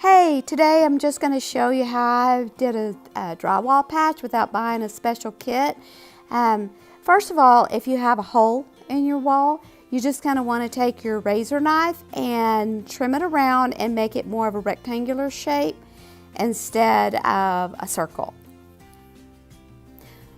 Hey, today I'm just going to show you how I did a drywall patch without buying a special kit. First of all, if you have a hole in your wall, you just kind of want to take your razor knife and trim it around and make it more of a rectangular shape instead of a circle.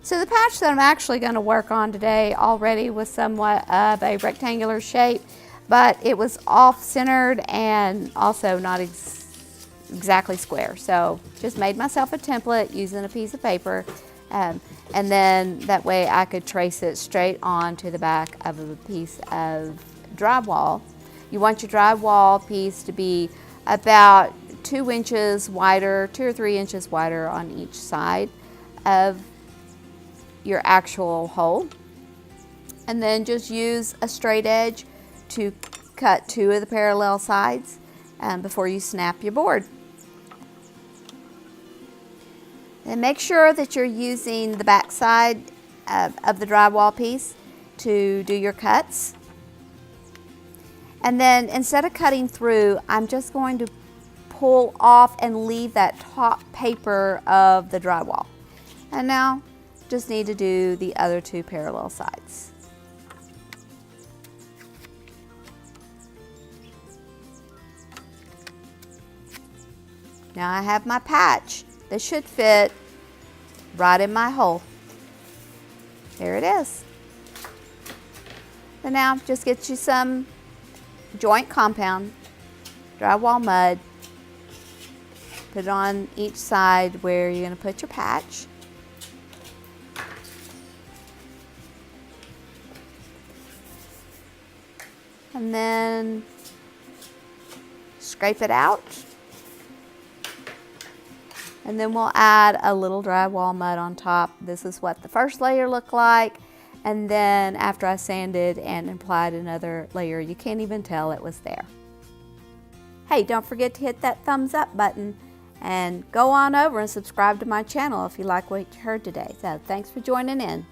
So the patch that I'm actually going to work on today already was somewhat of a rectangular shape, but it was off-centered and also not exactly square. So just made myself a template using a piece of paper, and then that way I could trace it straight onto the back of a piece of drywall. You want your drywall piece to be about 2 inches wider, 2 or 3 inches wider on each side of your actual hole, and then just use a straight edge to cut 2 of the parallel sides before you snap your board. And make sure that you're using the back side of the drywall piece to do your cuts. And then instead of cutting through, I'm just going to pull off and leave that top paper of the drywall. And now just need to do the other 2 parallel sides. Now I have my patch that should fit right in my hole. There it is. So now just get you some joint compound, drywall mud, put it on each side where you're going to put your patch. And then scrape it out. And then we'll add a little drywall mud on top. This is what the first layer looked like. And then after I sanded and applied another layer, you can't even tell it was there. Hey, don't forget to hit that thumbs up button and go on over and subscribe to my channel if you like what you heard today. So thanks for joining in.